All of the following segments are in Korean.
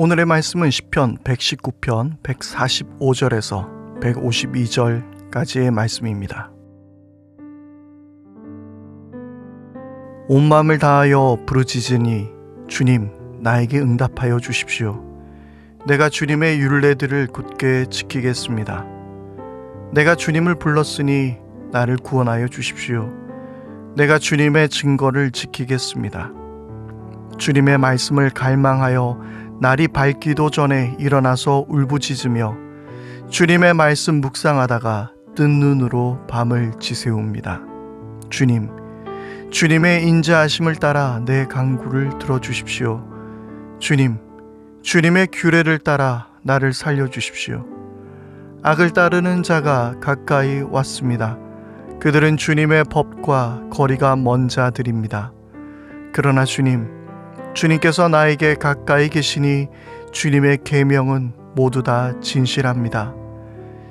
오늘의 말씀은 시편 119편 145절에서 152절까지의 말씀입니다. 온 마음을 다하여 부르짖으니 주님 나에게 응답하여 주십시오. 내가 주님의 율례들을 굳게 지키겠습니다. 내가 주님을 불렀으니 나를 구원하여 주십시오. 내가 주님의 증거를 지키겠습니다. 주님의 말씀을 갈망하여 날이 밝기도 전에 일어나서 울부짖으며 주님의 말씀 묵상하다가 뜬 눈으로 밤을 지새웁니다. 주님의 인자하심을 따라 내 간구를 들어주십시오. 주님의 규례를 따라 나를 살려주십시오. 악을 따르는 자가 가까이 왔습니다. 그들은 주님의 법과 거리가 먼 자들입니다. 그러나 주님께서 나에게 가까이 계시니 주님의 계명은 모두 다 진실합니다.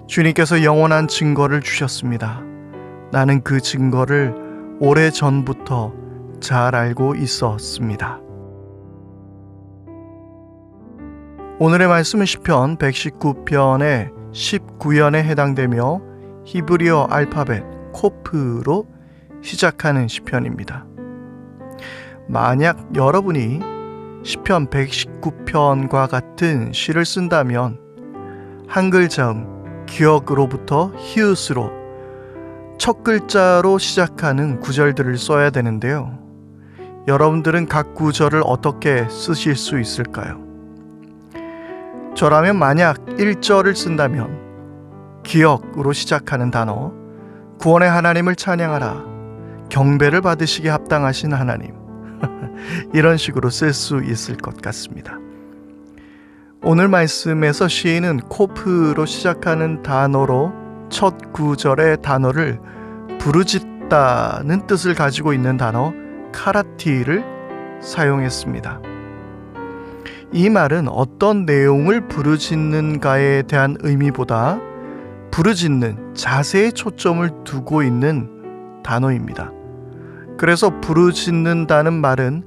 주님께서 영원한 증거를 주셨습니다. 나는 그 증거를 오래전부터 잘 알고 있었습니다. 오늘의 말씀은 시편 119편의 19연에 해당되며 히브리어 알파벳 코프로 시작하는 시편입니다. 만약 여러분이 시편 119편과 같은 시를 쓴다면 한글 자음 기역으로부터 히읗으로 첫 글자로 시작하는 구절들을 써야 되는데요. 여러분들은 각 구절을 어떻게 쓰실 수 있을까요? 저라면 만약 1절을 쓴다면 기역으로 시작하는 단어 구원의 하나님을 찬양하라, 경배를 받으시기에 합당하신 하나님, 이런 식으로 쓸 수 있을 것 같습니다. 오늘 말씀에서 시인은 코프로 시작하는 단어로 첫 구절의 단어를 부르짖다는 뜻을 가지고 있는 단어 카라티를 사용했습니다. 이 말은 어떤 내용을 부르짖는가에 대한 의미보다 부르짖는 자세에 초점을 두고 있는 단어입니다. 그래서 부르짖는다는 말은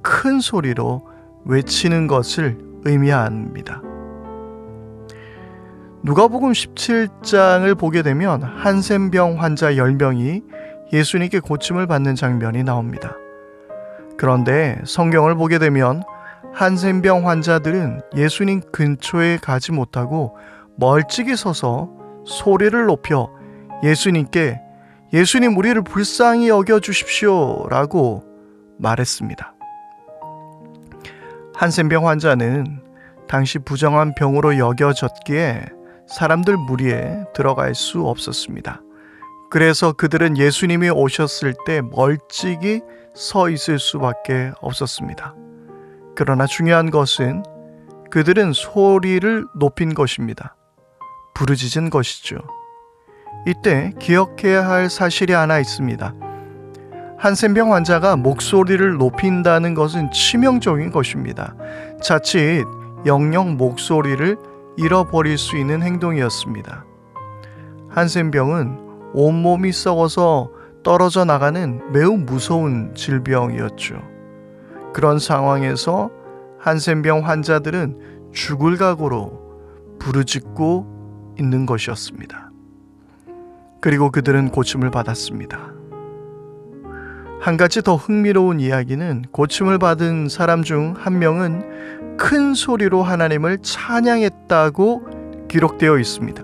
큰 소리로 외치는 것을 의미합니다. 누가복음 17장을 보게 되면 한센병 환자 10명이 예수님께 고침을 받는 장면이 나옵니다. 그런데 성경을 보게 되면 한센병 환자들은 예수님 근처에 가지 못하고 멀찍이 서서 소리를 높여 예수님께 예수님 우리를 불쌍히 여겨주십시오 라고 말했습니다. 한센병 환자는 당시 부정한 병으로 여겨졌기에 사람들 무리에 들어갈 수 없었습니다. 그래서 그들은 예수님이 오셨을 때 멀찍이 서 있을 수밖에 없었습니다. 그러나 중요한 것은 그들은 소리를 높인 것입니다. 부르짖은 것이죠. 이때 기억해야 할 사실이 하나 있습니다. 한센병 환자가 목소리를 높인다는 것은 치명적인 것입니다. 자칫 영영 목소리를 잃어버릴 수 있는 행동이었습니다. 한센병은 온몸이 썩어서 떨어져 나가는 매우 무서운 질병이었죠. 그런 상황에서 한센병 환자들은 죽을 각오로 부르짖고 있는 것이었습니다. 그리고 그들은 고침을 받았습니다. 한 가지 더 흥미로운 이야기는 고침을 받은 사람 중 한 명은 큰 소리로 하나님을 찬양했다고 기록되어 있습니다.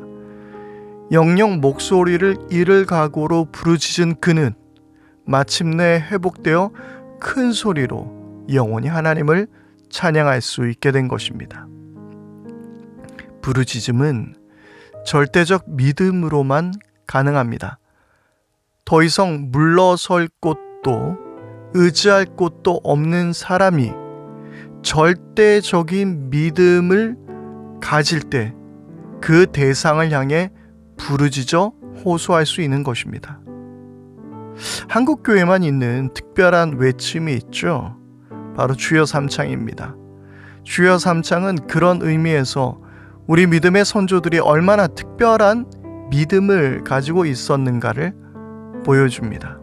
영영 목소리를 잃을 각오로 부르짖은 그는 마침내 회복되어 큰 소리로 영원히 하나님을 찬양할 수 있게 된 것입니다. 부르짖음은 절대적 믿음으로만 가능합니다. 더 이상 물러설 곳도 의지할 곳도 없는 사람이 절대적인 믿음을 가질 때 그 대상을 향해 부르짖어 호소할 수 있는 것입니다. 한국 교회만 있는 특별한 외침이 있죠. 바로 주여 삼창입니다. 주여 삼창은 그런 의미에서 우리 믿음의 선조들이 얼마나 특별한 믿음을 가지고 있었는가를 보여줍니다.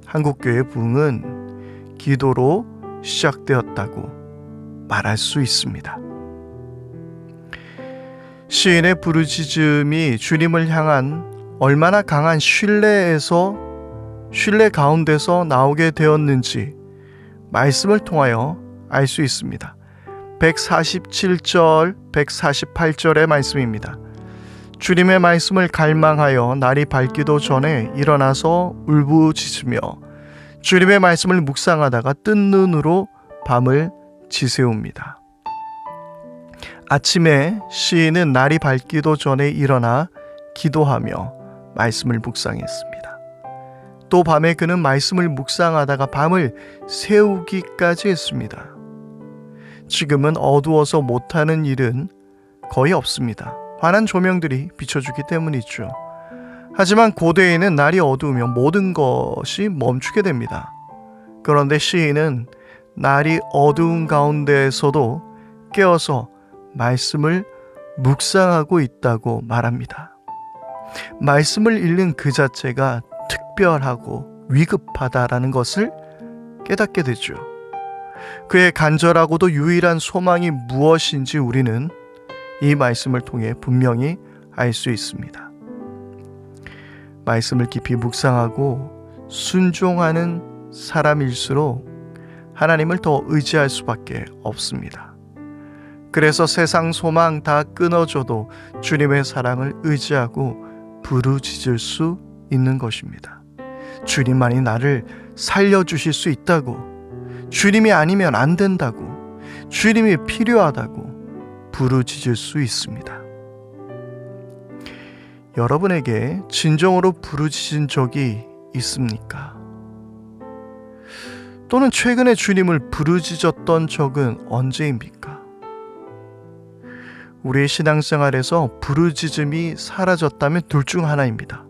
한국교회 부흥은 기도로 시작되었다고 말할 수 있습니다. 시인의 부르짖음이 주님을 향한 얼마나 강한 신뢰 가운데서 나오게 되었는지 말씀을 통하여 알 수 있습니다. 147절, 148절의 말씀입니다. 주님의 말씀을 갈망하여 날이 밝기도 전에 일어나서 울부짖으며 주님의 말씀을 묵상하다가 뜬 눈으로 밤을 지새웁니다. 아침에 시인은 날이 밝기도 전에 일어나 기도하며 말씀을 묵상했습니다. 또 밤에 그는 말씀을 묵상하다가 밤을 새우기까지 했습니다. 지금은 어두워서 못하는 일은 거의 없습니다. 환한 조명들이 비춰주기 때문이죠. 하지만 고대에는 날이 어두우면 모든 것이 멈추게 됩니다. 그런데 시인은 날이 어두운 가운데에서도 깨어서 말씀을 묵상하고 있다고 말합니다. 말씀을 읽는 그 자체가 특별하고 위급하다라는 것을 깨닫게 되죠. 그의 간절하고도 유일한 소망이 무엇인지 우리는 이 말씀을 통해 분명히 알 수 있습니다. 말씀을 깊이 묵상하고 순종하는 사람일수록 하나님을 더 의지할 수밖에 없습니다. 그래서 세상 소망 다 끊어져도 주님의 사랑을 의지하고 부르짖을 수 있는 것입니다. 주님만이 나를 살려주실 수 있다고, 주님이 아니면 안 된다고, 주님이 필요하다고 부르짖을 수 있습니다. 여러분에게 진정으로 부르짖은 적이 있습니까? 또는 최근에 주님을 부르짖었던 적은 언제입니까? 우리의 신앙생활에서 부르짖음이 사라졌다면 둘 중 하나입니다.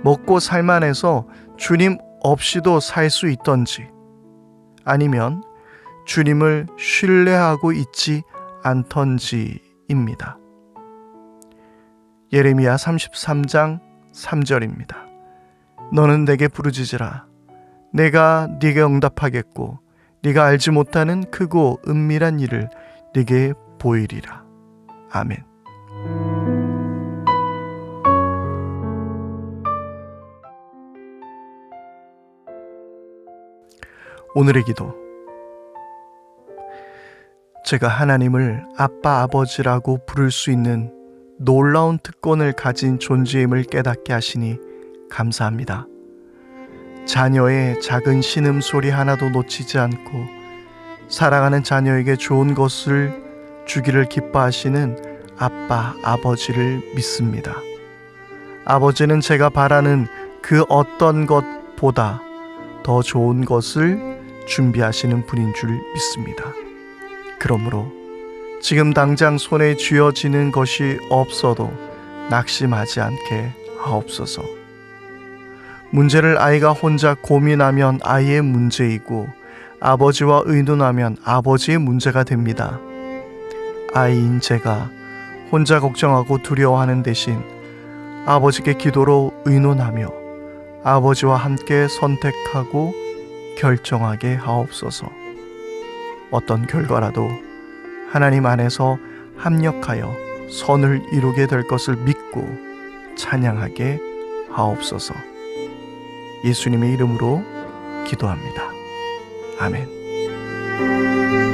먹고 살만해서 주님 없이도 살 수 있던지, 아니면 주님을 신뢰하고 있지 않던지입니다. 예레미야 33장 3절입니다. 너는 내게 부르짖으라. 내가 네게 응답하겠고 네가 알지 못하는 크고 은밀한 일을 네게 보이리라. 아멘. 오늘의 기도. 제가 하나님을 아빠, 아버지라고 부를 수 있는 놀라운 특권을 가진 존재임을 깨닫게 하시니 감사합니다. 자녀의 작은 신음소리 하나도 놓치지 않고 사랑하는 자녀에게 좋은 것을 주기를 기뻐하시는 아빠, 아버지를 믿습니다. 아버지는 제가 바라는 그 어떤 것보다 더 좋은 것을 준비하시는 분인 줄 믿습니다. 그러므로 지금 당장 손에 쥐어지는 것이 없어도 낙심하지 않게 하옵소서. 문제를 아이가 혼자 고민하면 아이의 문제이고 아버지와 의논하면 아버지의 문제가 됩니다. 아이인 제가 혼자 걱정하고 두려워하는 대신 아버지께 기도로 의논하며 아버지와 함께 선택하고 결정하게 하옵소서. 어떤 결과라도 하나님 안에서 합력하여 선을 이루게 될 것을 믿고 찬양하게 하옵소서. 예수님의 이름으로 기도합니다. 아멘.